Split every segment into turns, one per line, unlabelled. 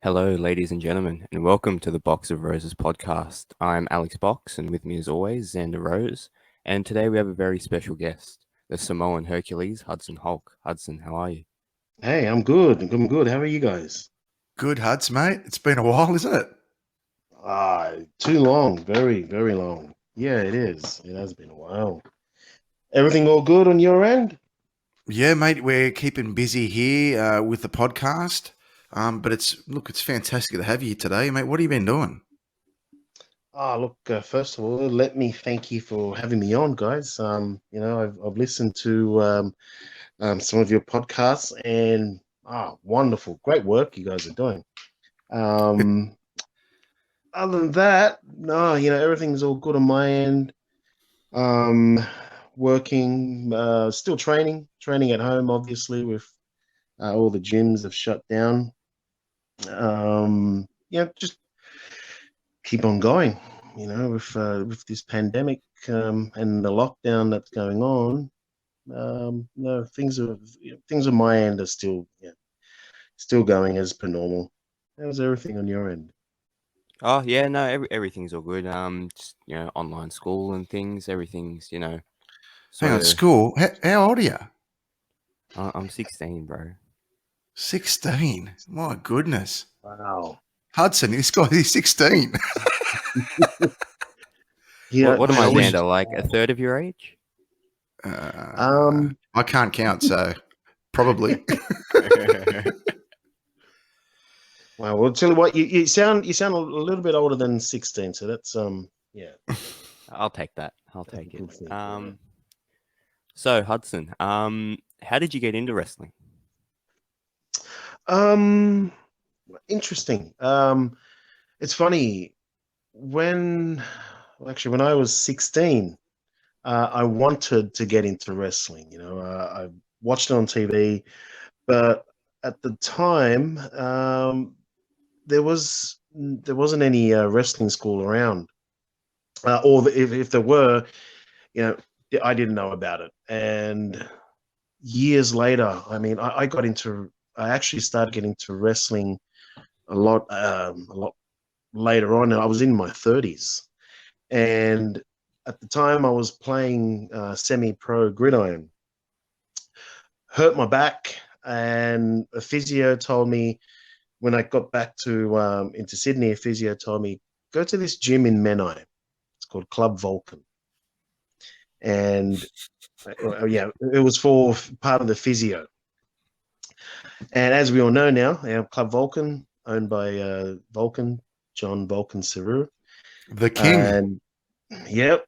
Hello, ladies and gentlemen, and welcome to the Box of Roses podcast. I'm Alex Box, and with me, as always, Xander Rose. And today we have a very special guest, the Samoan Hercules, Hudson Hulk. Hudson, how are you?
Hey, I'm good. I'm good. How are you guys?
Good Huds, mate. It's been a while, isn't it?
Too long. Very, very long. Yeah, it is. It has been a while. Everything all good on your end?
Yeah, mate. We're keeping busy here with the podcast. But it's fantastic to have you today, mate. What have you been doing?
Look. First of all, let me thank you for having me on, guys. I've listened to some of your podcasts, and wonderful, great work you guys are doing. Um, Other than that, no, everything's all good on my end. Um, Working, still training at home, obviously, with all the gyms have shut down. Just keep on going, with this pandemic and the lockdown that's going on. No, things on my end are still going as per normal. How's everything on your end?
Oh, yeah, no, everything's all good. Just, online school and things, everything's,
Hang
sort
on,
of,
school. How old are you?
I'm 16, bro.
16. My goodness.
Wow.
Hudson, this guy is 16.
Yeah,
What am I,
I wish-
Xander, like a third of your age?
I can't count, so probably.
Wow. Well, tell you what, you sound a little bit older than 16, so that's yeah.
I'll take that. I'll
That's a
take it.
good thing, yeah.
So Hudson, how did you get into wrestling?
Um, Interesting. It's funny when when I was 16, I wanted to get into wrestling. I watched it on TV, but at the time, there wasn't any wrestling school around, if there were, you know, I didn't know about it. And years later, I actually started getting into wrestling a lot later on. I was in my 30s, and at the time I was playing semi-pro gridiron. Hurt my back, and a physio told me when I got back to into Sydney. A physio told me go to this gym in Menai. It's called Club Vulcan, and yeah, it was for part of the physio. And as we all know now, Club Vulcan, owned by Vulcan, John Vulcan Saru.
The king.
And yep,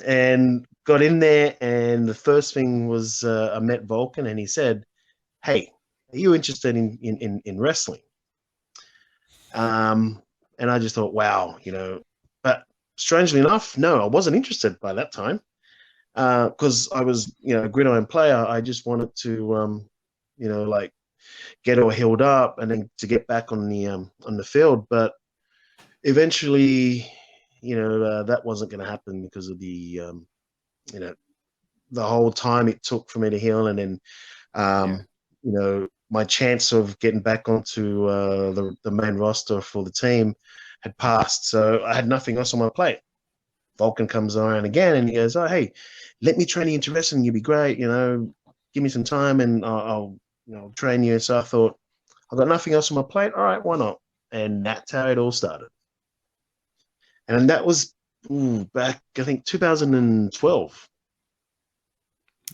and got in there, and the first thing was I met Vulcan, and he said, "Hey, are you interested in wrestling?" And I just thought, wow, But strangely enough, no, I wasn't interested by that time because I was, a gridiron player. I just wanted to, like get all healed up and then to get back on the field. But eventually, that wasn't going to happen because of you know, the whole time it took for me to heal, and then,
Yeah.
my chance of getting back onto the main roster for the team had passed. So I had nothing else on my plate. Vulcan comes around again and he goes, "Oh, hey, let me train you into wrestling. You'll be great. Give me some time and I'll train you." So I thought, I've got nothing else on my plate. All right, why not? And that's how it all started. And that was back, I think, 2012.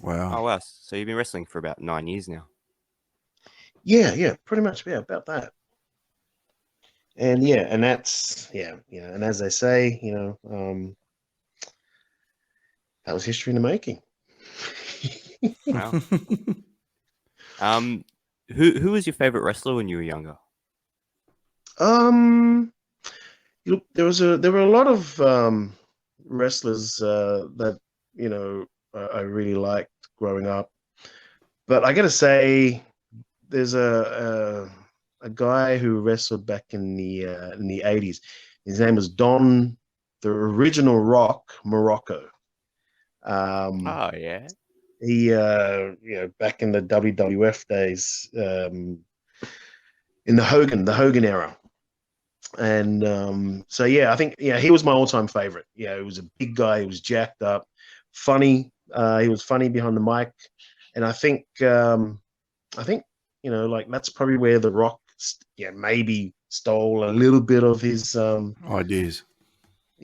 Wow.
Oh, wow. So you've been wrestling for about 9 years now.
Yeah, pretty much, yeah, about that. And yeah, and that's and as they say, that was history in the making.
Wow. Um, who was your favorite wrestler when you were younger?
um, there were a lot of wrestlers that I really liked growing up, but I gotta say, there's a guy who wrestled back in the 80s. His name was Don, the original Rock Morocco. Um,
Oh, yeah.
he back in the WWF days, in the Hogan era. And so yeah, I think he was my all-time favorite. Yeah, he was a big guy. He was jacked up, funny. He was funny behind the mic, and I think like that's probably where The Rock, maybe stole a little bit of his
Ideas.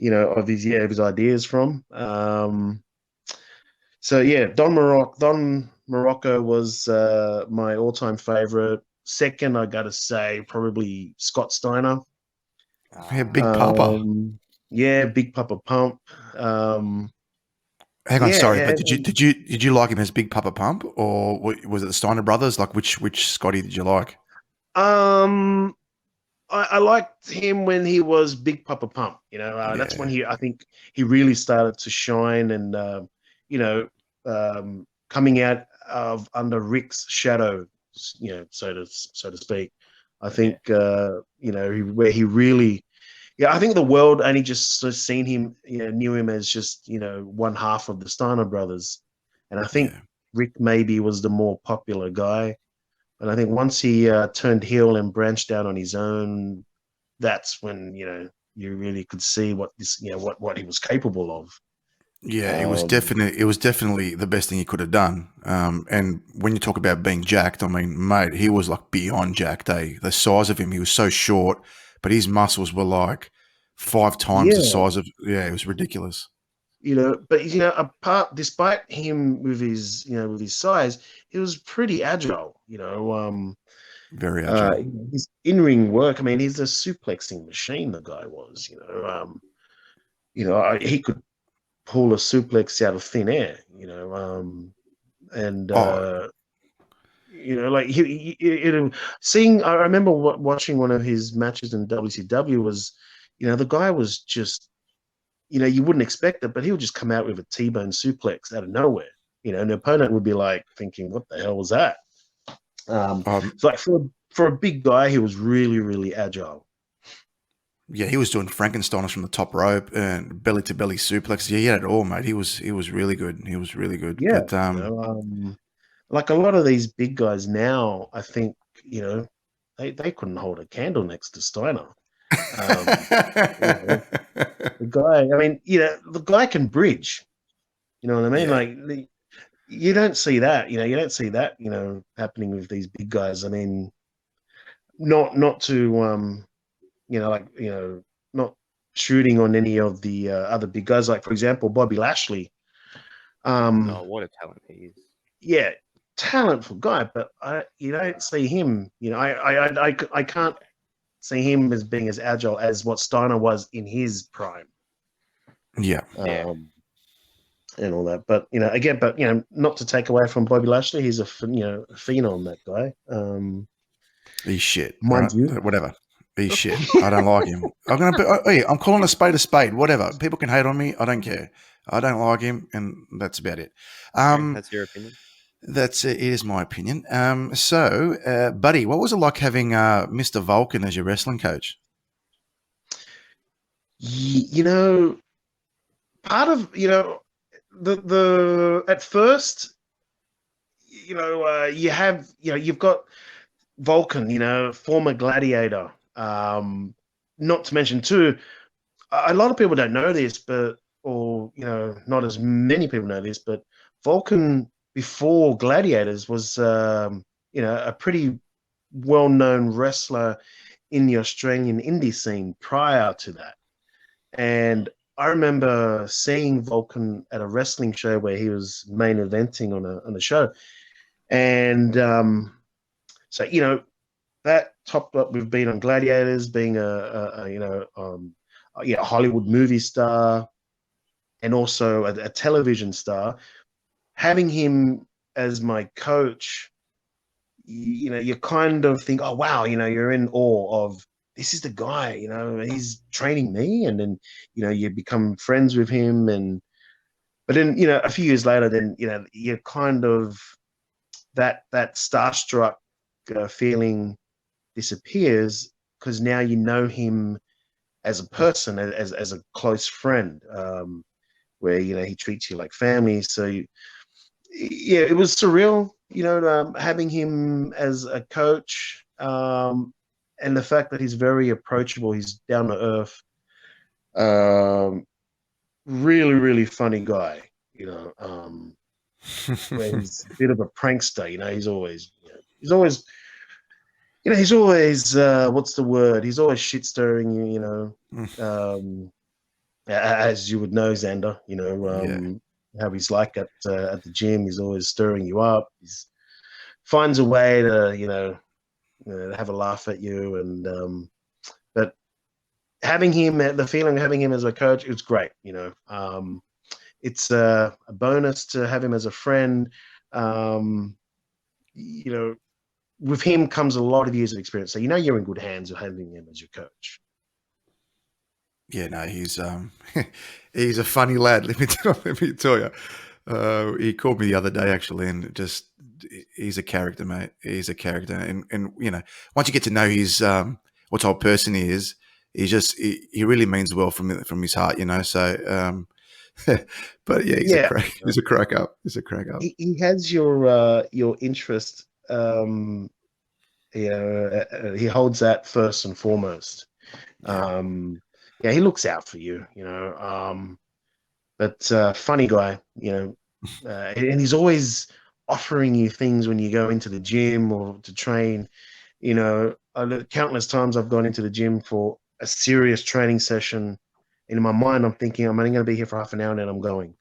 of his ideas from. So yeah, Don Morocco was my all-time favorite. Second, I gotta say probably Scott Steiner.
Yeah, Big Papa.
Yeah, Big Papa Pump.
Hang on, sorry,
Yeah,
but did you like him as Big Papa Pump, or was it the Steiner brothers? Like which Scotty did you like?
um, I liked him when he was Big Papa Pump. That's when
Yeah,
I think he really started to shine, and you know, coming out of under Rick's shadow, so to speak. I think where he really, yeah, I think the world only just sort of seen him, knew him as just one half of the Steiner brothers, and I think
yeah,
Rick maybe was the more popular guy. And I think once he turned heel and branched out on his own, that's when you really could see what this what he was capable of.
yeah.
Um,
It was definitely the best thing he could have done. And when you talk about being jacked, I mean, mate, he was like beyond jacked. The size of him, he was so short, but his muscles were like 5 times the
yeah,
size of. Yeah, it was ridiculous.
but apart despite him with his size, he was pretty agile.
Very agile.
His in-ring work. I mean, he's a suplexing machine. The guy was. He could pull a suplex out of thin air. And
Oh,
like seeing. I remember watching one of his matches in WCW. Was the guy was just you wouldn't expect it, but he would just come out with a T-bone suplex out of nowhere. And the opponent would be like thinking, "What the hell was that?"
um,
So like for a big guy, he was really really agile.
yeah, he was doing Frankensteiners from the top rope and belly to belly suplex. Yeah, he had it all, mate. He was really good. He was really good.
Yeah,
But
like a lot of these big guys now, I think they couldn't hold a candle next to Steiner. Um, you know, the guy, I mean, the guy can bridge. You know what I mean?
yeah,
Like you don't see that. You don't see that. Happening with these big guys. I mean, not to not shooting on any of the other big guys. Like for example, Bobby Lashley.
Oh, what a talent he is.
Yeah, talentful guy, but you don't see him. I can't see him as being as agile as what Steiner was in his prime.
yeah.
Yeah.
And all that. But again, not to take away from Bobby Lashley, he's a phenom, that guy.
He's shit. All
Mind
right,
you,
whatever. He's shit. I don't like him. I'm calling a spade a spade. Whatever. People can hate on me. I don't care. I don't like him, and that's about it.
Okay, that's your opinion.
That's it. Is my opinion. So, buddy, what was it like having Mr. Vulcan as your wrestling coach?
part of the at first, you've got Vulcan, former gladiator. Not to mention too, a lot of people don't know this, or not as many people know this, but Vulcan before Gladiators was a pretty well-known wrestler in the Australian indie scene prior to that. And I remember seeing Vulcan at a wrestling show where he was main eventing on a show, and so that topped up with being on Gladiators, being a Hollywood movie star, and also a television star. Having him as my coach, you kind of think, oh wow, you're in awe of this is the guy, he's training me, and then you become friends with him, but then a few years later, then you're kind of that starstruck feeling disappears because now you know him as a person, as a close friend, where he treats you like family. So yeah, it was surreal, having him as a coach, and the fact that he's very approachable, he's down to earth, really, really funny guy. Where he's a bit of a prankster. He's always, what's the word? He's always shit stirring you. As you would know, Xander. How he's like at the gym. He's always stirring you up. He's finds a way to have a laugh at you, and but having him, the feeling of having him as a coach, it's great. It's a bonus to have him as a friend. With him comes a lot of years of experience, so you're in good hands with having him as your coach.
Yeah, no, he's he's a funny lad. Let me tell you. He called me the other day actually, and just he's a character, mate. He's a character, and once you get to know his what type of person he is, he really means well from his heart, So, but yeah, he's a crack up. He's a crack up.
He has your interest. He holds that first and foremost. He looks out for you, but funny guy, and he's always offering you things when you go into the gym or to train. Countless times I've gone into the gym for a serious training session, and in my mind I'm thinking I'm only going to be here for half an hour and then I'm going.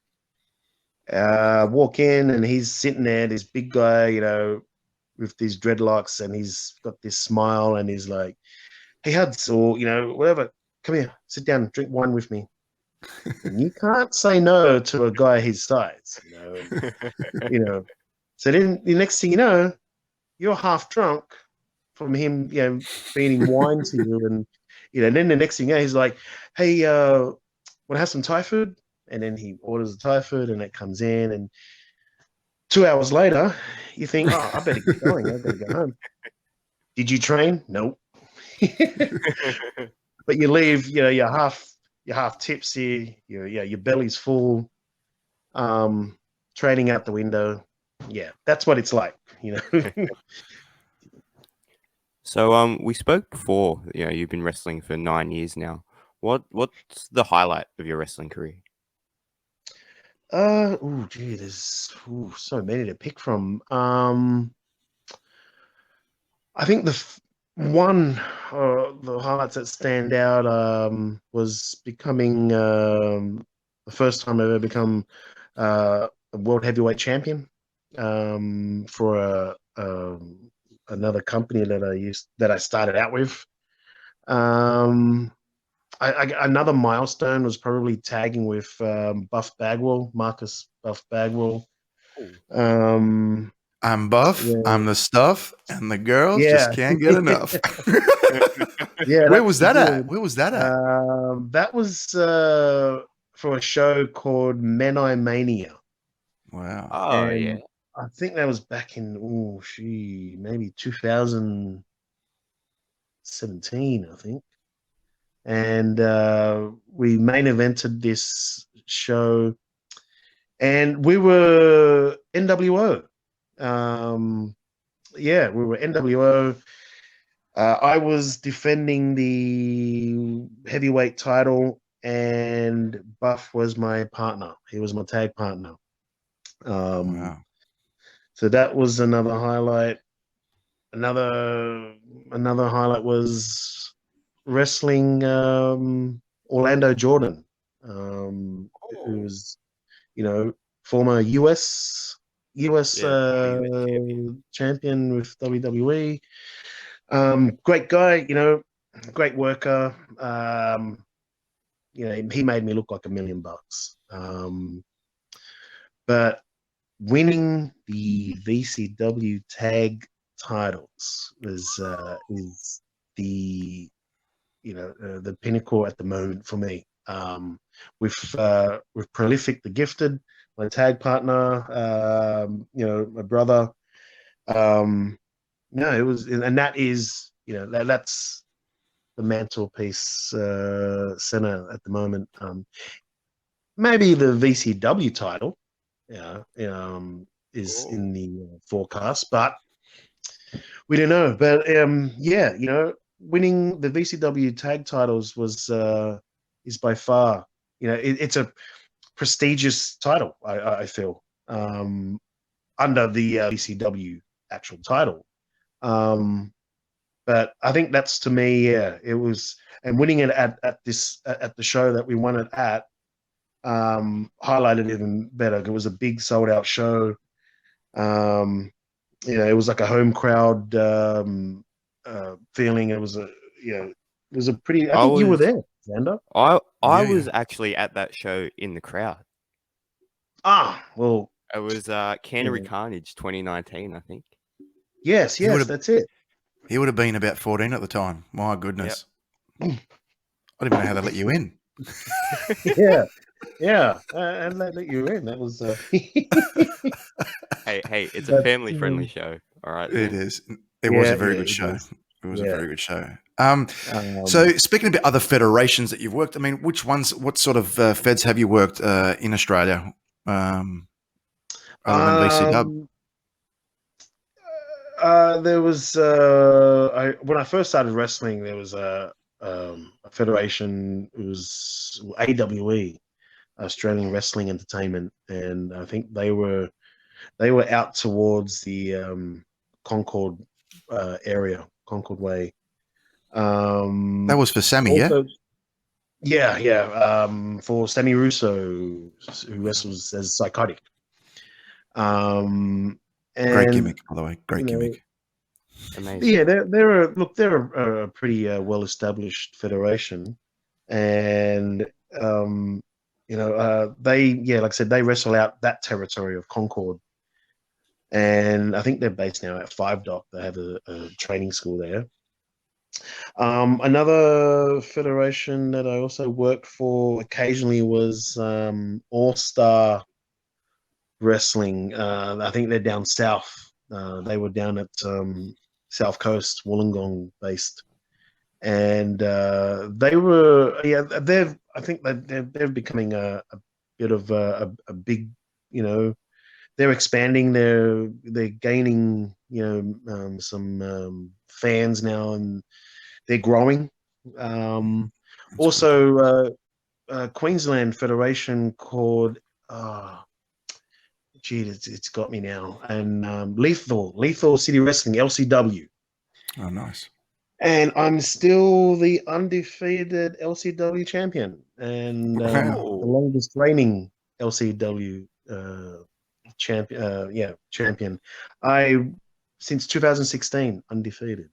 Walk in and he's sitting there, this big guy, with these dreadlocks, and he's got this smile, and he's like, "Hey, Huds," or whatever. "Come here, sit down, drink wine with me." And you can't say no to a guy his size, So then the next thing you know, you're half drunk from him, feeding wine to you, and then the next thing you know, he's like, "Hey, want to have some Thai food?" And then he orders the Thai food, and it comes in, and 2 hours later, you think, "Oh, I better get going. I better go home." Did you train? Nope. But you leave, you're half tipsy, your belly's full, training out the window. Yeah, that's what it's like,
So we spoke before. You've been wrestling for 9 years now. What's the highlight of your wrestling career?
There's so many to pick from. I think the highlights that stand out was becoming the first time I've ever become a world heavyweight champion for another company that I started out with. Another milestone was probably tagging with Marcus Buff Bagwell.
I'm buff, I'm the stuff, and the girls just can't get enough. Where was that at?
That was for a show called Menai Mania.
Wow.
Oh, yeah.
I think that was back in, maybe 2017, I think. And we main evented this show, and we were NWO. We were NWO. I was defending the heavyweight title, and Buff was my partner. He was my tag partner.
Wow.
So that was another highlight. Another highlight was wrestling Orlando Jordan, who was, former US champion with WWE. Great guy, great worker. He made me look like $1 million. But winning the VCW tag titles is the pinnacle at the moment for me. With Prolific the Gifted, my tag partner, my brother. It was, and that is, that's the mantelpiece center at the moment. Maybe the VCW title, is in the forecast, but we don't know. But winning the VCW tag titles is by far, it's a prestigious title. I feel under the VCW actual title. But I think that's, to me, it was, and winning it at the show that we won it at highlighted even better. It was a big sold out show. It was like a home crowd feeling. It was a pretty. I think you were there, Xander.
I was actually at that show in the crowd.
Well,
it was Canterbury Carnage 2019, I think.
Yes, that's it.
He would have been about 14 at the time. My goodness. Yep. I don't even know how they let you in.
Yeah, and they let you in. That was.
Hey, it's a family-friendly show. All right,
it is. It was a very good show. It was a very good show. So speaking about other federations that you've worked, I mean, what sort of feds have you worked in Australia other than VCW?
There was when I first started wrestling, there was a federation. It was AWE, Australian Wrestling Entertainment, and I think they were out towards the Concord area, Concord Way.
That was for Sammy,
yeah. For Sammy Russo, who wrestles as Psychotic.
Great gimmick, by the way. Great gimmick.
Amazing.
Yeah, they're a pretty well-established federation, and they, like I said, they wrestle out that territory of Concord, and I think they're based now at 5 Dock. They have a training school there. Another federation that I also worked for occasionally was All Star Wrestling. I think they're down south. They were down at South Coast, Wollongong based, and they were I think they're becoming a bit of a big, they're expanding. They're gaining some fans now, and they're growing. Also, Queensland Federation called. It's got me now. And Lethal City Wrestling, LCW.
Oh, nice.
And I'm still the undefeated LCW champion, and the longest reigning LCW champion. Since 2016, undefeated.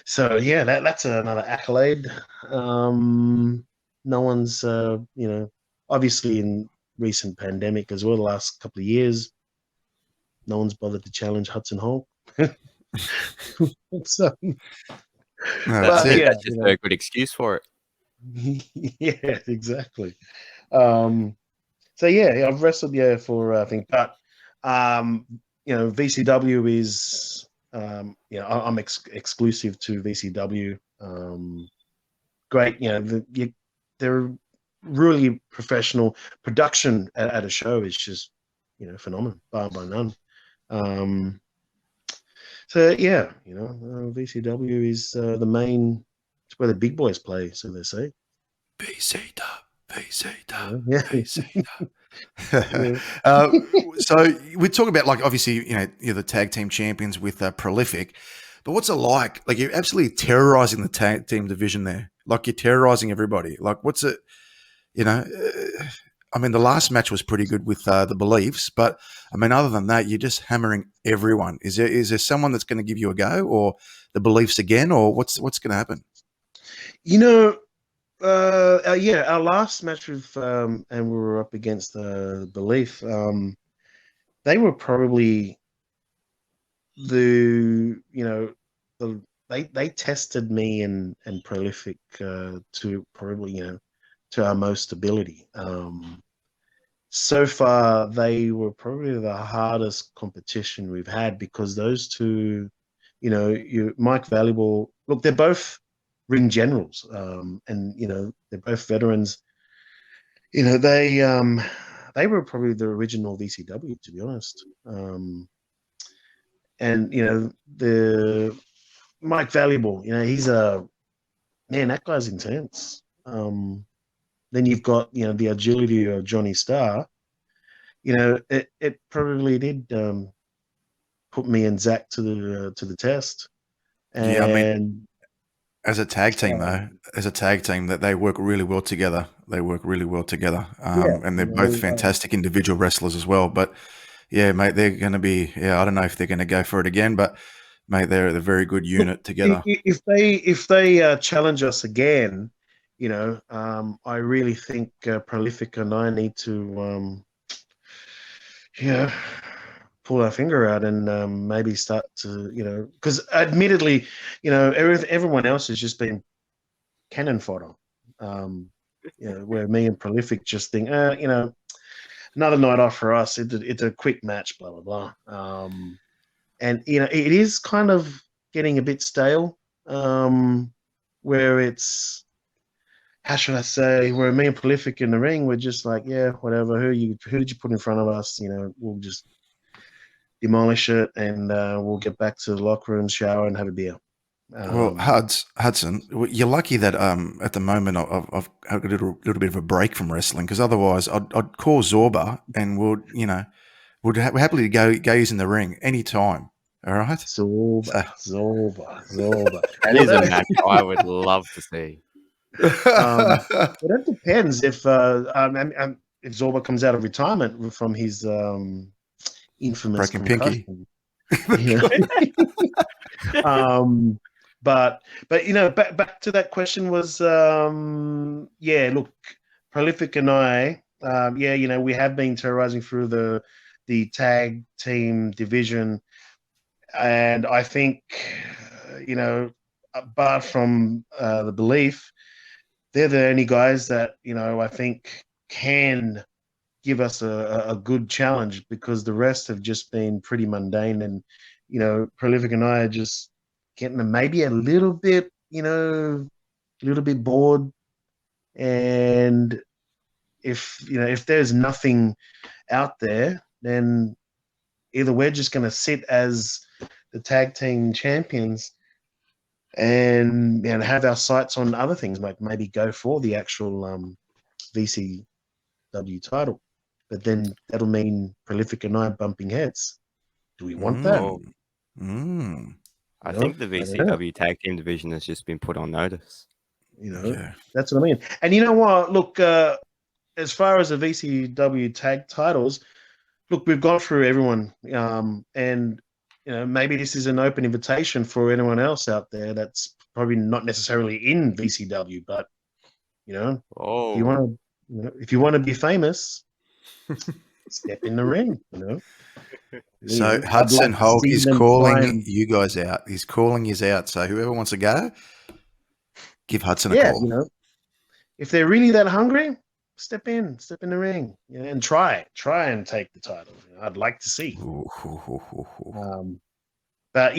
So yeah, that's another accolade. No one's, obviously in recent pandemic as well, the last couple of years, no one's bothered to challenge Hudson Hulk. So,
that's it.
That's just a good excuse for it.
Yeah, exactly. So yeah, I've wrestled for I think, but VCW is I'm exclusive to VCW. Great, they're really professional. Production at a show is just phenomenal, bar by none. So yeah, VCW is the main. It's where the big boys play, so they say.
VCW. So we talk about, like, obviously, you're the tag team champions with Prolific, but what's it like? Like, you're absolutely terrorizing the tag team division there. Like, you're terrorizing everybody. Like, what's it? I mean, the last match was pretty good with the Beliefs, but I mean, other than that, you're just hammering everyone. Is there someone that's going to give you a go, or the Beliefs again, or what's going to happen?
Our last match with and we were up against the Belief. They were probably they tested me and Prolific to probably to our most ability. So far, they were probably the hardest competition we've had, because those two, Mike Valuable. Look, they're both ring generals, and they're both veterans. They were probably the original VCW, to be honest. And Mike Valuable, he's a man. That guy's intense. Then you've got the agility of Johnny Starr. It probably did put me and Zach to the test.
Yeah, I mean,
And
as a tag team though,
um,
as a tag team, that they work really well together. They work really well together,
yeah,
and they're both fantastic individual wrestlers as well. But yeah, mate, they're going to be. Yeah, I don't know if they're going to go for it again, but mate, they're a very good
look,
unit together.
if they challenge us again, I really think Prolific and I need to you know, pull our finger out and maybe start to, because admittedly, everyone else has just been cannon fodder. Um, where me and Prolific just think, another night off for us. It's a quick match, blah blah blah. And it is kind of getting a bit stale. Where it's how should I say? Where me and Prolific in the ring, we're just like, yeah, whatever. Who did you put in front of us? We'll just demolish it, and we'll get back to the locker room, shower, and have a beer.
Well,
Um,
Hudson, you're lucky that at the moment I've had a little bit of a break from wrestling, because otherwise I'd call Zorba and would happily go using the ring anytime. All right.
Zorba,
So,
Zorba, Zorba.
That
Well,
is a
that,
match I would love to see.
um, well, that depends if Zorba comes out of retirement from his infamous
Broken pinky.
concussion. Yeah. um, but back to that question was yeah. Look, Prolific and I, we have been terrorizing through the tag team division, and I think apart from the belief, they're the only guys that I think can give us a good challenge, because the rest have just been pretty mundane. And Prolific and I are just getting maybe a little bit bored. And if there's nothing out there, then either we're just going to sit as the tag team champions and have our sights on other things, like maybe go for the actual VCW title. But then that'll mean Prolific and I bumping heads. Do we want that?
Oh,
Mm, mm,
I think the
I don't know.
VCW tag team division has just been put on notice.
yeah.
That's what I mean. And you know what? Look, as far as the VCW tag titles, look, we've gone through everyone, and maybe this is an open invitation for anyone else out there that's probably not necessarily in VCW, but if you
Oh,
want if you want to be famous, step in the ring.
So
I'd
Hudson
like to
Hulk
see
is
them try
calling
and
you guys out. He's calling you out. So whoever wants to go, give Hudson a
yeah,
call.
if they're really that hungry, step in the ring, and try and take the title. I'd like to see.
Ooh, hoo, hoo, hoo, hoo.
But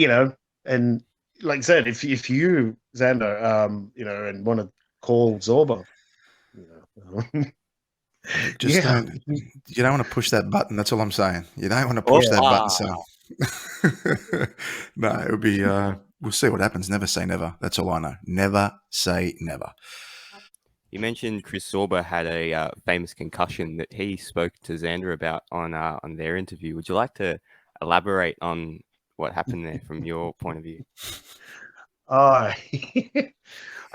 and like I said, if you Xander, and want to call Zorba,
Look, just
yeah,
don't. You don't want to push that button. That's all I'm saying. You don't want to
oh,
push that button,
wow.
son. No, it would be. We'll see what happens. Never say never. That's all I know. Never say never.
You mentioned Chris Sorba had a famous concussion that he spoke to Xander about on their interview. Would you like to elaborate on what happened there from your point of view?
Oh,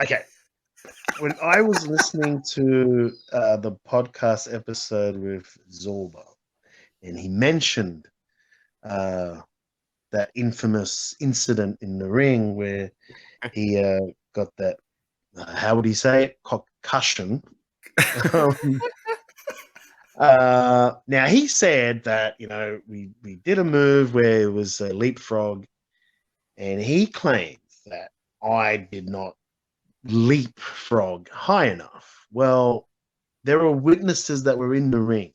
okay. When I was listening to the podcast episode with Zorba, and he mentioned that infamous incident in the ring where he got that, how would he say it? Concussion. Now he said that we did a move where it was a leapfrog, and he claims that I did not leapfrog high enough. Well, there were witnesses that were in the ring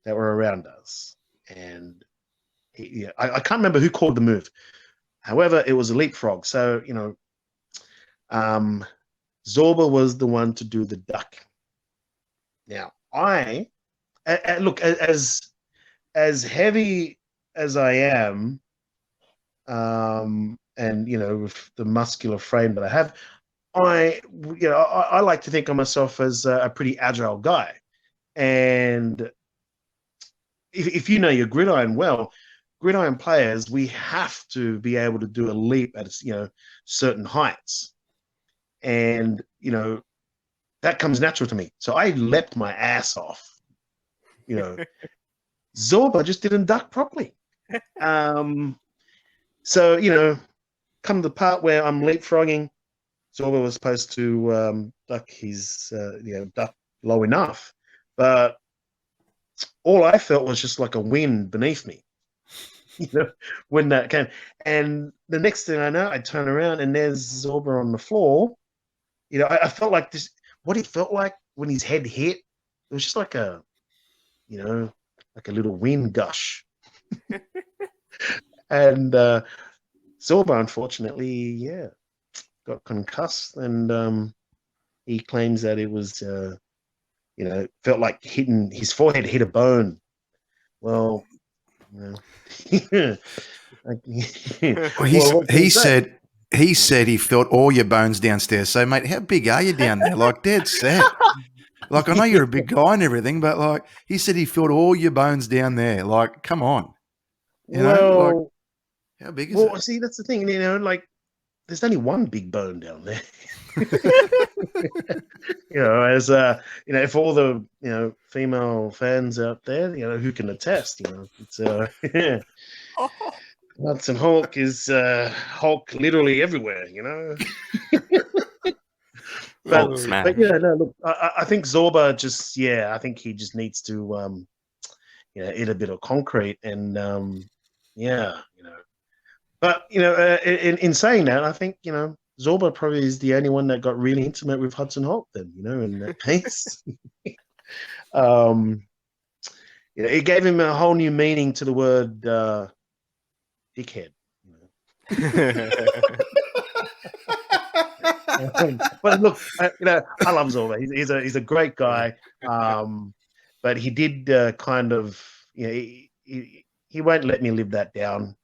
that were around us, and I can't remember who called the move. However, it was a leapfrog. So Zorba was the one to do the duck. Now I look, as heavy as I am, and with the muscular frame that I have, I like to think of myself as a pretty agile guy. And if you know your gridiron well, gridiron players, we have to be able to do a leap at certain heights, and that comes natural to me. So I leapt my ass off. Zorba just didn't duck properly. So come the part where I'm leapfrogging, Zorba was supposed to duck his duck low enough, but all I felt was just like a wind beneath me. When that came, and the next thing I know, I turn around and there's Zorba on the floor. I felt like this. What it felt like when his head hit, it was just like a little wind gush. And Zorba, unfortunately, got concussed, and he claims that it was, felt like his forehead hit a bone. Well,
he said he felt all your bones downstairs. So, mate, how big are you down there? Like, dead set. Like, I know you're a big guy and everything, but like he said, he felt all your bones down there. Like, come on. Like, how big is it?
See, that's the thing. Like, there's only one big bone down there. As if all the female fans out there, who can attest, it's Hudson Hulk is Hulk literally everywhere, But look, I think Zorba just, I think he just needs to, eat a bit of concrete, and But in saying that, I think Zorba probably is the only one that got really intimate with Hudson Hulk. Then in that case, it gave him a whole new meaning to the word dickhead. But look, I love Zorba. He's a great guy. But he did kind of, he won't let me live that down.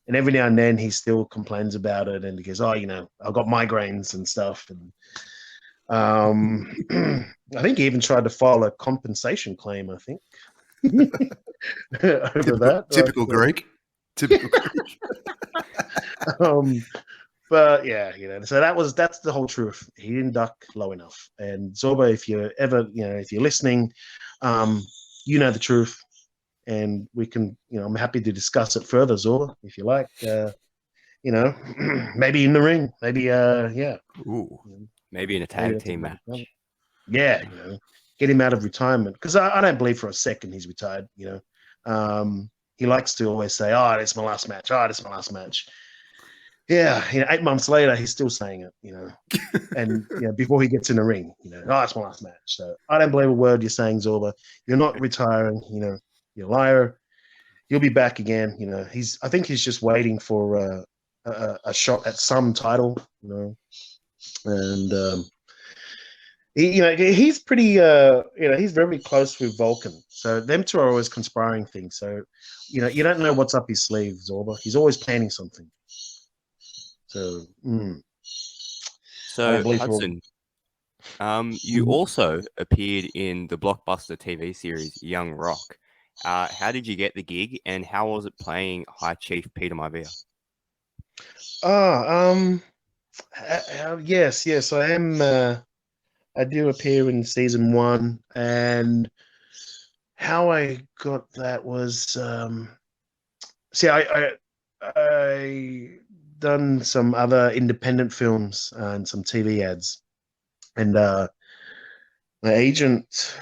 And every now and then he still complains about it, and he goes, "Oh, I've got migraines and stuff." And I think he even tried to file a compensation claim. I think over that.
Typical Greek. Typical Greek.
But so that's the whole truth. He didn't duck low enough. And Zorba, if you're ever, if you're listening, the truth. And we can, I'm happy to discuss it further, Zorba, if you like. Maybe in the ring, maybe,
Ooh.
Maybe in a tag team match.
Yeah, get him out of retirement, because I don't believe for a second he's retired. He likes to always say, "Oh, it's my last match. Oh, it's my last match." Yeah, 8 months later, he's still saying it. And before he gets in the ring, "Oh, it's my last match." So I don't believe a word you're saying, Zorba. You're not retiring. You're a liar. He'll be back again. I think he's just waiting for a shot at some title. And he's pretty. He's very close with Vulcan. So them two are always conspiring things. So you don't know what's up his sleeve, Zorba. He's always planning something. So.
So Hudson, you also appeared in the blockbuster TV series Young Rock. How did you get the gig, and how was it playing High Chief Peter Maivia?
Yes, I am. I do appear in season 1, and how I got that was, I done some other independent films and some TV ads, and my agent,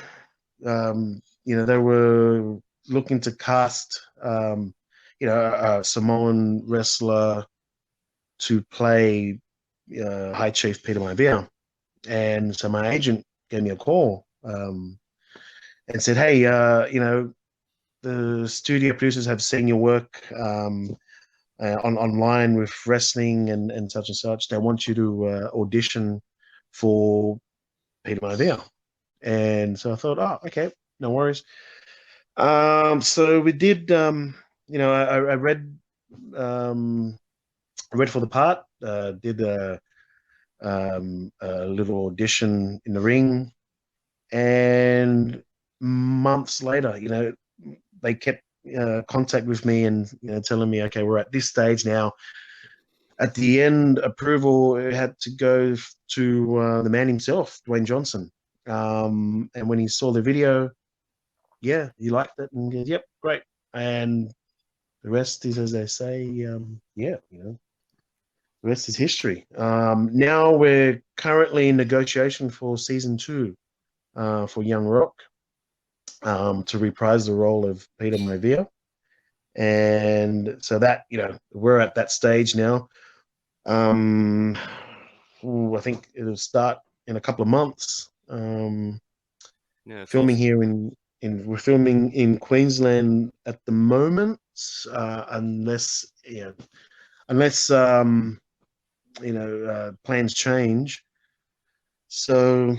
they were looking to cast, a Samoan wrestler to play High Chief Peter Maivia. And so my agent gave me a call and said, "Hey, the studio producers have seen your work online with wrestling and such and such. They want you to audition for Peter Maivia." And so I thought, "Oh, okay, no worries." So we did. I read read for the part, did a little audition in the ring, and months later, they kept contact with me and telling me, okay, we're at this stage now. At the end, approval had to go to the man himself, Dwayne Johnson. And when he saw the video, yeah, he liked it and goes, yep, great. And the rest is, as they say, yeah, the rest is history. Now we're currently in negotiation for season 2 for Young Rock to reprise the role of Peter Maivia. And so that, we're at that stage now. I think it'll start in a couple of months.
Yeah, it's
Filming
awesome.
here we're filming in Queensland at the moment, unless plans change. So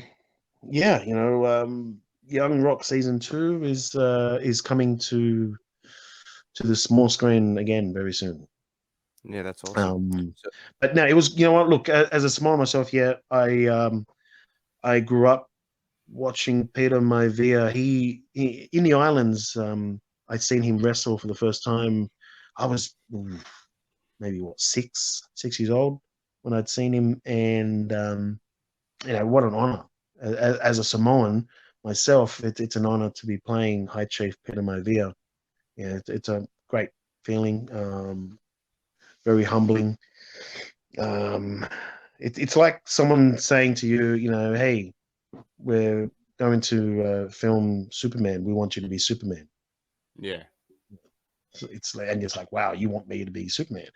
yeah, Young Rock season 2 is coming to the small screen again very soon.
Yeah, that's awesome. So,
But no, it was, what, look, as a Samoan myself, yeah, I grew up watching Peter Maivia. He in the islands. I'd seen him wrestle for the first time. I was maybe 6 years old when I'd seen him, and what an honor. As a Samoan myself, it's an honor to be playing High Chief Peter Maivia. Yeah, it's a great feeling. Very humbling. It's like someone saying to you, hey, we're going to film Superman. We want you to be Superman.
yeah,
It's like, wow, you want me to be Superman?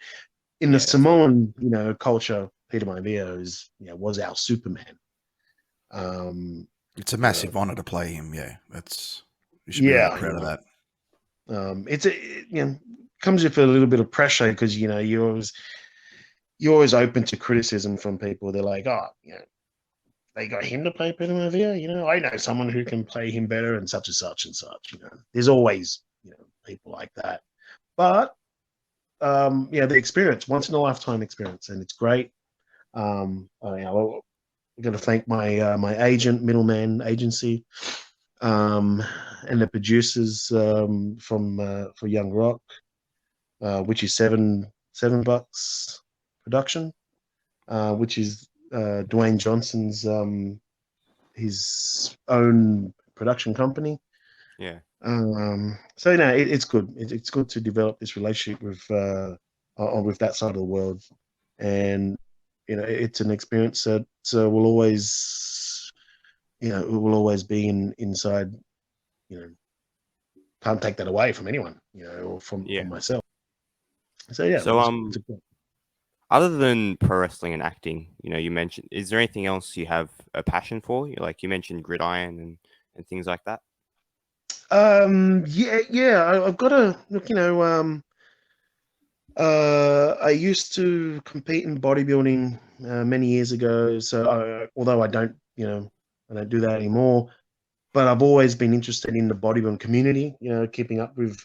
In the
yeah, that's awesome.
Samoan, culture, Peter Maivia was our Superman.
It's a
You know,
massive honor to play him. Yeah, you should be really
yeah,
proud of that.
comes with a little bit of pressure because you're always open to criticism from people. They're like, oh, they got him to play Peter Maivia. I know someone who can play him better, and such and such and such. There's always people like that. But the experience, once in a lifetime experience, and it's great. I'm going to thank my agent, middleman agency, and the producers for Young Rock, which is seven bucks production, which is Dwayne Johnson's his own production company.
Yeah,
So it's good. It's good to develop this relationship with that side of the world, and it's an experience that will always be inside. Can't take that away from anyone, or from
yeah.
myself. So yeah,
So,
it's a good.
other than pro wrestling and acting, you mentioned, is there anything else you have a passion for? You mentioned gridiron and things like that.
Yeah. I've got to look. I used to compete in bodybuilding many years ago. So although I don't do that anymore, but I've always been interested in the bodybuilding community. Keeping up with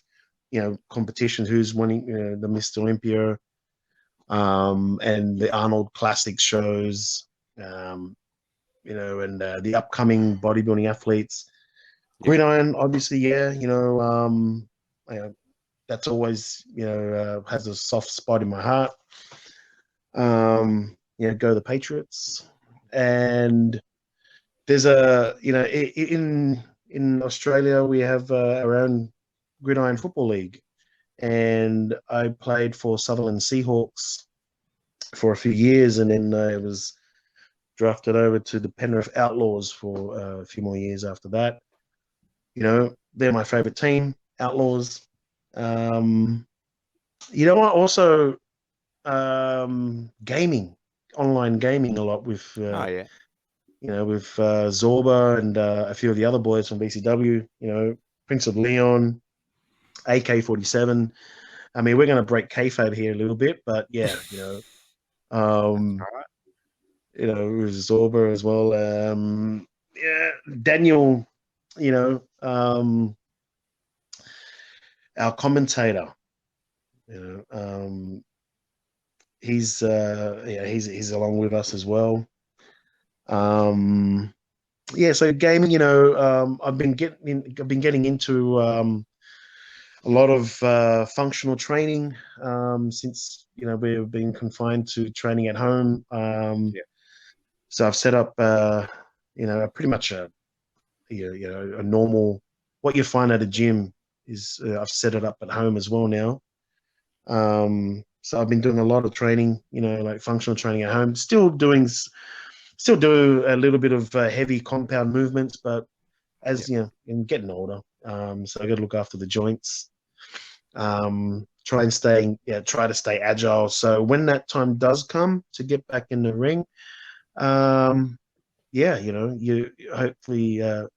competitions, who's winning, the Mr. Olympia, and the Arnold Classic shows, and the upcoming bodybuilding athletes.
Yeah,
Gridiron, obviously, yeah. That's always has a soft spot in my heart. Go the Patriots, and there's in Australia we have our own Gridiron Football League, and I played for Sutherland Seahawks for a few years, and then I was drafted over to the Penrith Outlaws for a few more years after that. They're my favorite team, Outlaws. What? Also, gaming, online gaming a lot with
oh yeah,
Zorba and a few of the other boys from BCW. Prince of Leon, AK-47. I mean, we're going to break kayfabe here a little bit, but yeah,
that's
um,
all right.
with Zorba as well. Yeah, Daniel, our commentator, he's along with us as well. So gaming, I've been getting into a lot of functional training since we've been confined to training at home.
Yeah.
So I've set up pretty much a normal what you find at a gym is I've set it up at home as well now. So I've been doing a lot of training, like functional training at home. Still do a little bit of heavy compound movements, but as I'm getting older, so I got to look after the joints. Try to stay agile. So when that time does come to get back in the ring, you hopefully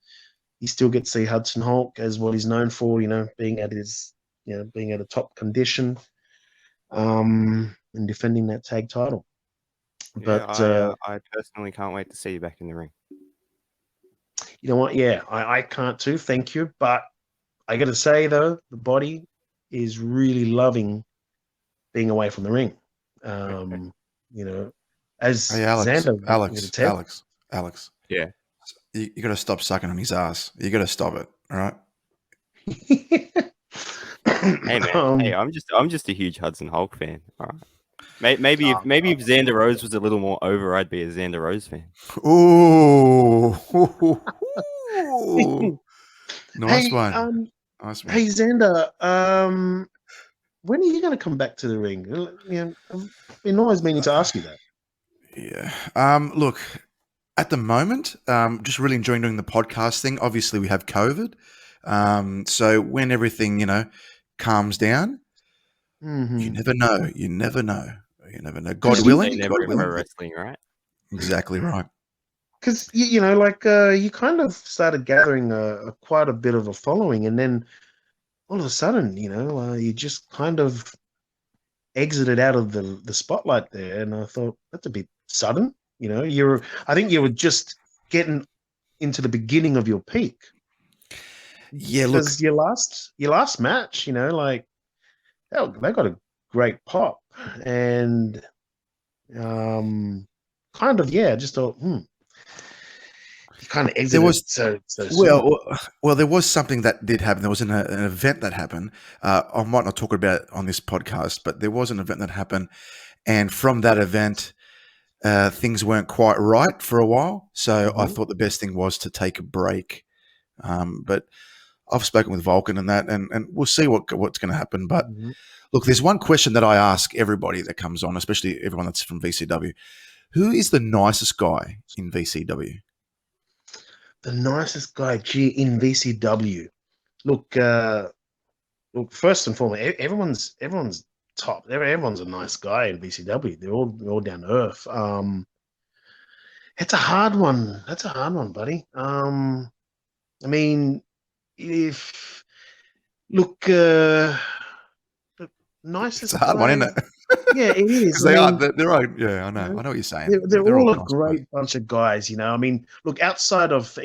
you still get to see Hudson Hulk as what he's known for, being at a top condition, and defending that tag title.
Yeah,
But
I personally can't wait to see you back in the ring.
you know what? Yeah, I can't too. Thank you. But I got to say, though, the body is really loving being away from the ring. As
Hey, Alex,
Xander would
Alex,
attest.
Alex, Alex.
Yeah.
You got to stop sucking on his ass. You got to stop it. All right.
Hey man, hey, I'm just a huge Hudson Hulk fan. All right. Maybe if Xander Rose was a little more over, I'd be a Xander Rose fan.
Ooh. Nice
Hey,
one. Nice one.
hey Xander, when are you going to come back to the ring? I've been always meaning to ask you that.
Yeah. Look, at the moment, just really enjoying doing the podcast thing. Obviously, we have COVID. So when everything, calms down, you never know. You never know. You never know. God
Never
willing.
say never
God
in pro
willing.
wrestling, right?
Exactly right.
Because you kind of started gathering quite a bit of a following, and then all of a sudden, you just kind of exited out of the spotlight there, and I thought that's a bit sudden. I think you were just getting into the beginning of your peak.
Yeah, look.
Because your last match, they got a great pop, and just thought, you kind of
There
exited
was
so soon.
well, there was something that did happen. There was an event that happened. I might not talk about it on this podcast, but there was an event that happened, and from that event, things weren't quite right for a while. So I thought the best thing was to take a break. But I've spoken with Vulcan and that, and we'll see what's going to happen. But look, there's one question that I ask everybody that comes on, especially everyone that's from VCW. Who is the nicest guy in VCW?
The nicest guy, in VCW. Look, first and foremost, everyone's top. Everyone's a nice guy in VCW. They're all down to earth. It's a hard one. That's a hard one, buddy. I mean, if look, the nicest.
It's a hard one, isn't it?
Yeah, it is.
Because they are. They're right. Yeah, I know. I know what you're saying.
They're all a
nice
great
guys.
bunch of guys. I mean, look, outside of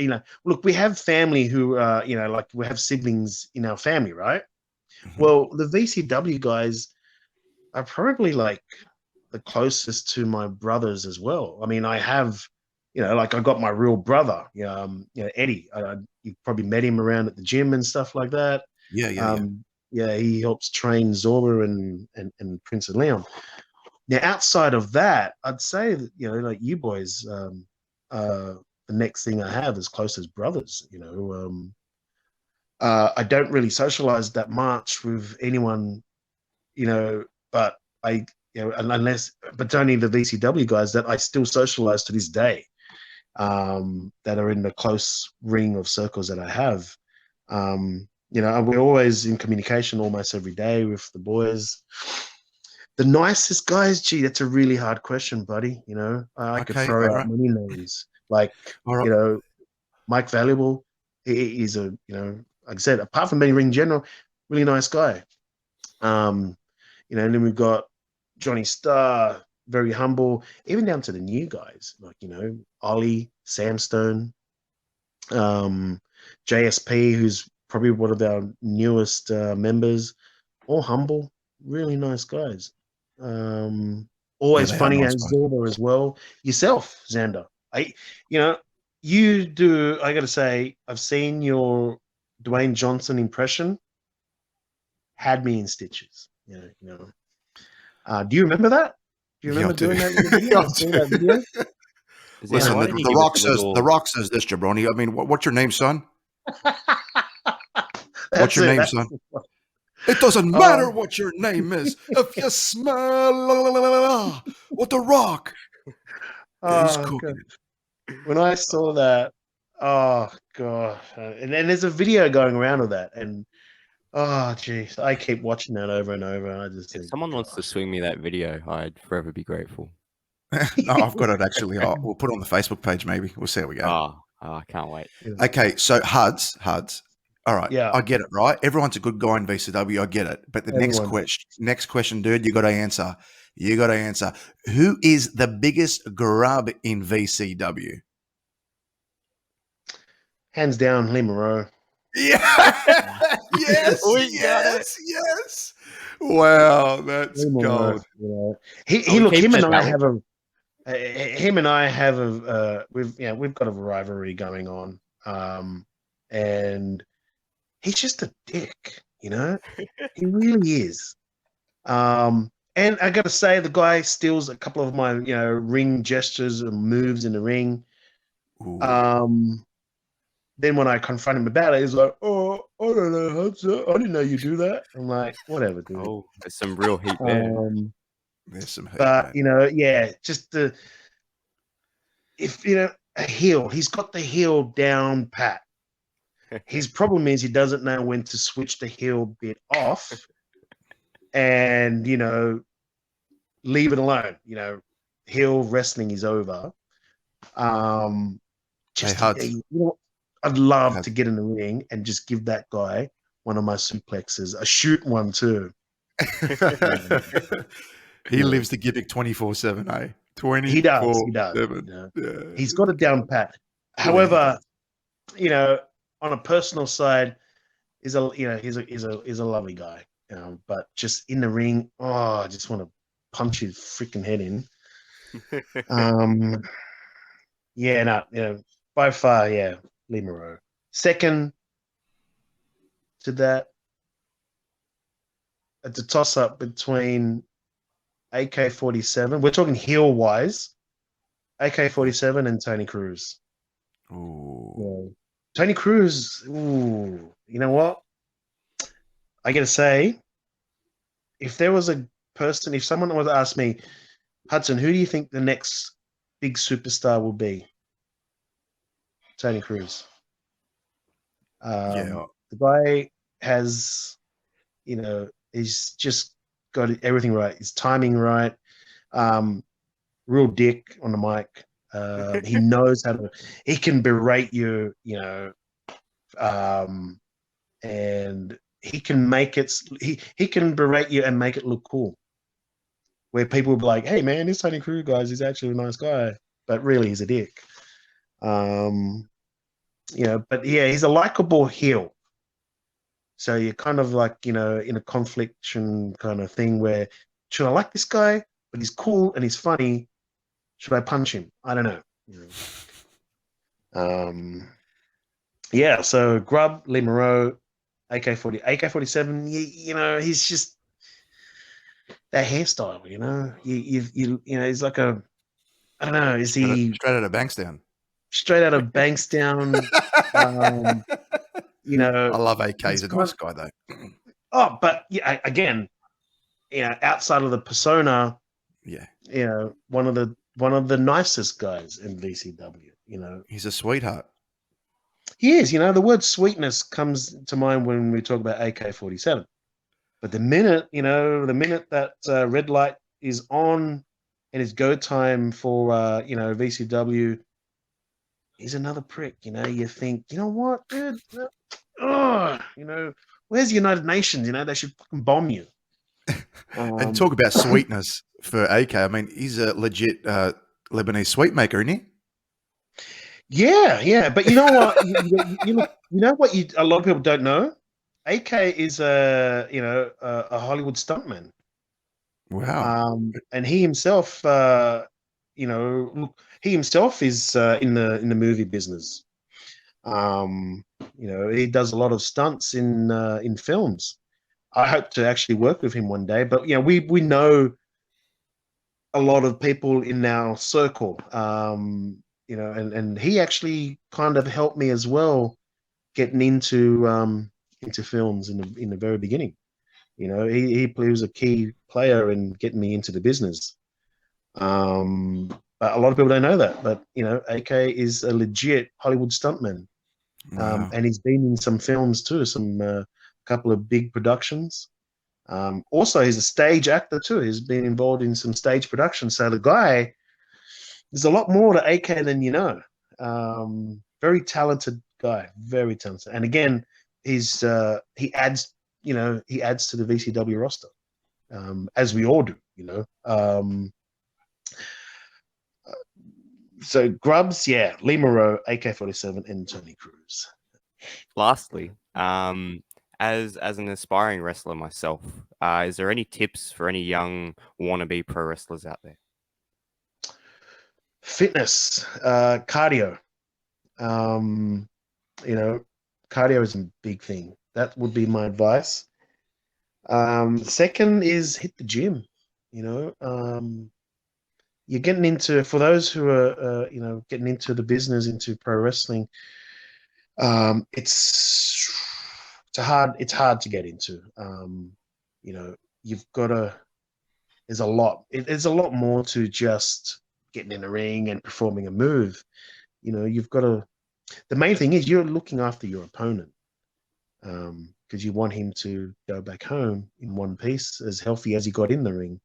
look, we have family who like we have siblings in our family, right? Well, the VCW guys are probably like the closest to my brothers as well. I mean, I have, like I got my real brother, Eddie. You probably met him around at the gym and stuff like that.
Yeah.
He helps train Zorba and Prince of Leon. Now, outside of that, I'd say that, like you boys, the next thing I have as close as brothers. I don't really socialize that much with anyone, but but only the VCW guys that I still socialize to this day, that are in the close ring of circles that I have. We're always in communication almost every day with the boys. The nicest guys, that's a really hard question, buddy. I could throw out many names, like, Mike Valuable. He's a, like I said, apart from being ring general, really nice guy. And then we've got Johnny Starr, very humble, even down to the new guys, like, Ollie, Sam Stone, JSP, who's probably one of our newest members, all humble, really nice guys. Always
they are
funny
nice
as
guys.
Zorba as well. Yourself, Xander. You do. I got to say, I've seen your Dwayne Johnson impression. Had me in stitches. Do you remember that? Do you
Yeah, I
remember
do.
doing that little video?
I
I've seen
do.
that video.
Listen,
Why
the,
don't you
the
give us
rock
a
says
little?
the rock says this, Jabroni. I mean, what's your name, son? What's
That's
your
it.
name,
That's
son? It doesn't
uh,
matter what your name is. If you smell what the rock is
God.
cooking.
When I saw that, oh god! And then there's a video going around of that, and oh jeez, I keep watching that over and over, and I just
If
think,
someone wants to
gosh.
swing me that video, I'd forever be grateful.
No, I've got it actually. We'll put it on the Facebook page, maybe. We'll see how we go.
I can't wait.
Okay, so Huds. All right,
Yeah,
I get it, right? Everyone's a good guy in VCW. I get it. But the
everyone.
next question, dude, you got to answer. You got to answer. Who is the biggest grub in VCW?
Hands down, Lee Monroe.
Yeah. Yes.
We got it.
Yes. Wow, that's
Lee Monroe.
gold.
He
we
look.
keeping
Him and
it
I
valid?
have a. Him and I have a. We've got a rivalry going on. And he's just a dick. He really is. And I got to say, the guy steals a couple of my, ring gestures and moves in the ring.
Ooh.
Then when I confront him about it, he's like, "Oh, I don't know, Hudson. I didn't know you do that." I'm like, "Whatever, dude."
Oh, there's some real heat there.
There's some heat,
But
man.
just a heel. He's got the heel down pat. His problem is he doesn't know when to switch the heel bit off, and leave it alone. Heel wrestling is over.
Hey, Huds.
I'd love
Huds.
to get in the ring and just give that guy one of my suplexes, a shoot one too.
He lives the gimmick 24/7, eh?
He does.
24/7. Yeah.
He's got it down pat. However, on a personal side, he's a lovely guy. But just in the ring, I just want to punch his freaking head in. By far, Lee Monroe. Second to that, it's a toss-up between AK-47. We're talking heel-wise. AK-47 and Tony Cruz.
Ooh.
Tony Cruz, you know what? I got to say, if someone was to ask me, Hudson, who do you think the next big superstar will be? Tony Cruz. The guy has, he's just got everything right. His timing right. Real dick on the mic. He knows he can berate you, and he can make it, he can berate you and make it look cool. Where people will be like, "Hey man, this Tony Cruz guy is actually a nice guy," but really he's a dick. But yeah, he's a likable heel. So you're kind of like, in a confliction kind of thing where, should I like this guy, but he's cool and he's funny? Should I punch him? I don't know. So Grub, Lee Monroe, AK-47, he's just that hairstyle, he's like a, I don't know, is he
straight out of Bankstown?
Straight out of Bankstown.
I love AK. He's a nice guy, though.
Oh, but yeah, again, outside of the persona, one of the nicest guys in VCW.
He's a sweetheart.
He is. The word sweetness comes to mind when we talk about AK-47. But the minute that red light is on and it's go time for VCW, he's another prick. You think, what, dude? Where's the United Nations? They should fucking bomb you.
And talk about sweetness for AK. I mean, he's a legit Lebanese sweet maker, isn't he?
Yeah. But you know what? A lot of people don't know. AK is a Hollywood stuntman.
Wow.
And he himself, he himself is in the movie business. He does a lot of stunts in films. I hope to actually work with him one day. But we know a lot of people in our circle. And he actually kind of helped me as well getting into films in the very beginning. He was a key player in getting me into the business. But a lot of people don't know that. But AK is a legit Hollywood stuntman.
Wow.
And he's been in some films too, some couple of big productions. Also, he's a stage actor too. He's been involved in some stage productions. So the guy, there's a lot more to AK than you know. Very talented guy, very talented. And again, he adds to the VCW roster, as we all do. So Grubs, yeah, Lee Moreau, AK-47, and Tony Cruz.
Lastly, as an aspiring wrestler myself, is there any tips for any young wannabe pro wrestlers out there?
Fitness, cardio. Cardio is a big thing. That would be my advice. Second is hit the gym. You're getting into, for those who are getting into the business, into pro wrestling. It's hard to get into. You've got to. There's a lot. There's a lot more to just getting in the ring and performing a move. You've got to. The main thing is you're looking after your opponent, because you want him to go back home in one piece, as healthy as he got in the ring.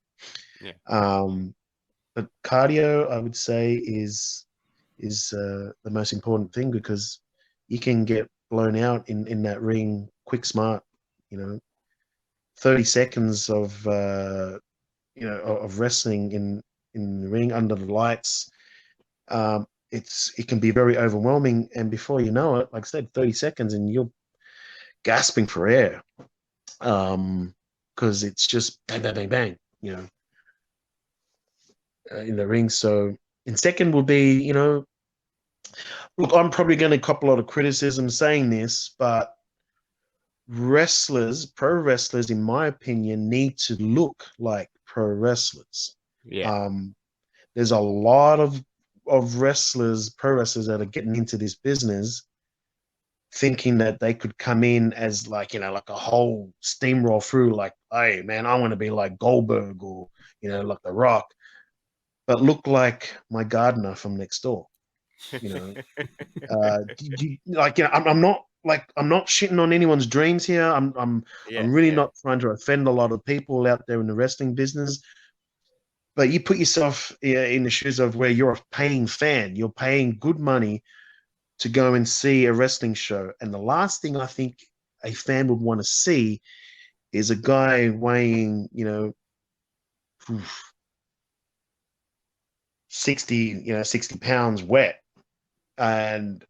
Yeah.
But cardio, I would say, is the most important thing, because you can get blown out in that ring quick, smart. 30 seconds of of wrestling in the ring under the lights. It can be very overwhelming, and before you know it, like I said, 30 seconds and you're gasping for air, because it's just bang, bang, bang, bang, in the ring. So, and second would be, look, I'm probably going to cop a lot of criticism saying this, but pro wrestlers, in my opinion, need to look like pro wrestlers.
Yeah.
There's a lot of pro wrestlers that are getting into this business thinking that they could come in as like a whole steamroll through, like, hey man, I want to be like Goldberg, or like The Rock, but look like my gardener from next door. I'm not shitting on anyone's dreams here. I'm really not trying to offend a lot of people out there in the wrestling business. But you put yourself in the shoes of where you're a paying fan. You're paying good money to go and see a wrestling show. And the last thing I think a fan would want to see is a guy weighing, 60 pounds wet. And,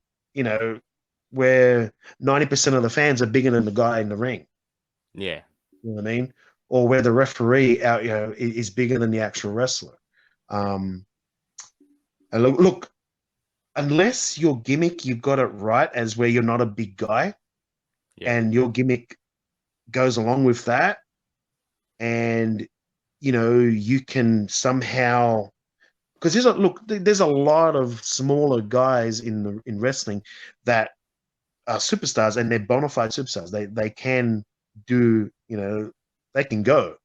where 90% of the fans are bigger than the guy in the ring.
Yeah.
You know what I mean? Or where the referee is bigger than the actual wrestler. And look, unless your gimmick, you've got it right, as where you're not a big guy, and your gimmick goes along with that, and you can somehow, because there's a lot of smaller guys in wrestling that are superstars, and they're bona fide superstars. They can do, they can go,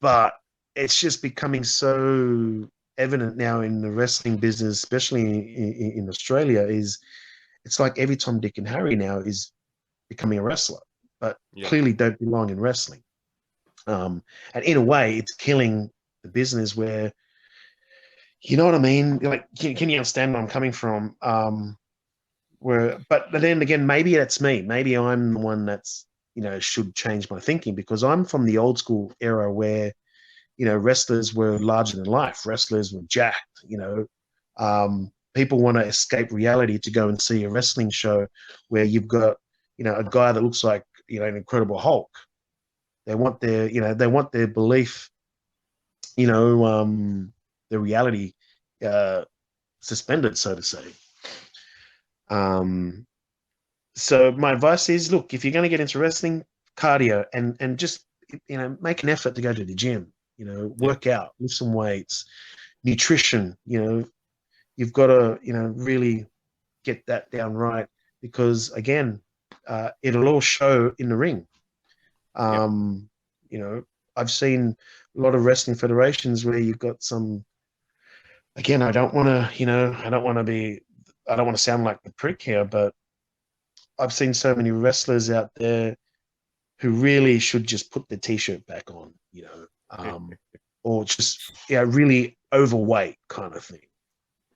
but it's just becoming so evident now in the wrestling business, especially in Australia, it's like every Tom, Dick, and Harry now is becoming a wrestler, but clearly don't belong in wrestling. And in a way, it's killing the business. Where, you know what I mean? Like, can you understand where I'm coming from? But then again, maybe that's me. Maybe I'm the one that's should change my thinking, because I'm from the old school era where wrestlers were larger than life. Wrestlers were jacked. People want to escape reality to go and see a wrestling show where you've got a guy that looks like an Incredible Hulk, They want their belief, the reality suspended, so to say. So my advice is, look, if you're going to get into wrestling, cardio, and just make an effort to go to the gym. Work out, lift some weights, nutrition. You've got to really get that down right, because again, it'll all show in the ring. I've seen a lot of wrestling federations where you've got some. Again, I don't want to sound like the prick here, but I've seen so many wrestlers out there who really should just put the t-shirt back on, or just really overweight kind of thing.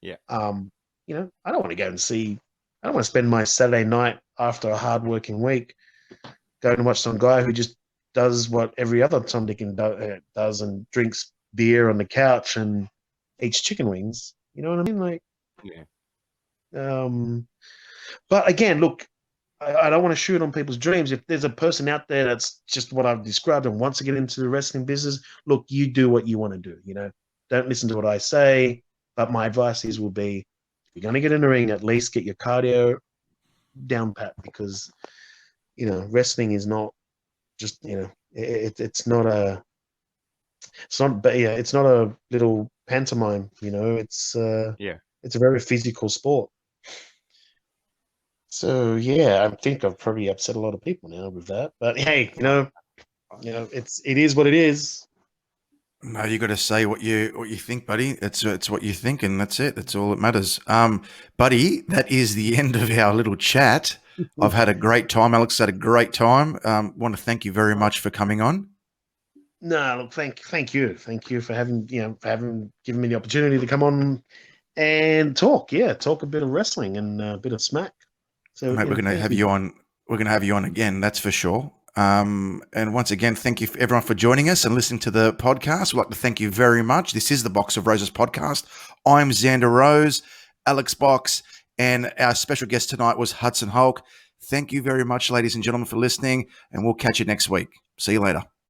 Yeah.
I don't want to go and see. I don't want to spend my Saturday night after a hard-working week going and watch some guy who just does what every other Tom Dick and does and drinks beer on the couch and eats chicken wings. You know what I mean? Like, but again, look, I don't want to shoot on people's dreams. If there's a person out there that's just what I've described and wants to get into the wrestling business, look, you do what you want to do. Don't listen to what I say. But my advice will be, if you're going to get in the ring, at least get your cardio down pat, because wrestling is not just it's not a little pantomime. It's a very physical sport. So I think I've probably upset a lot of people now with that. But hey, it is what it is.
No, you got to say what you think, buddy. It's what you think, and that's it. That's all that matters. Buddy, that is the end of our little chat. I've had a great time. Alex had a great time. Want to thank you very much for coming on.
No, look, thank you for having given me the opportunity to come on and talk a bit of wrestling and a bit of smack. So,
mate, we're going to have you on. We're going to have you on again. That's for sure. And once again, thank you everyone for joining us and listening to the podcast. We'd like to thank you very much. This is the Box of Roses podcast. I'm Xander Rose, Alex Box, and our special guest tonight was Hudson Hulk. Thank you very much, ladies and gentlemen, for listening, and we'll catch you next week. See you later.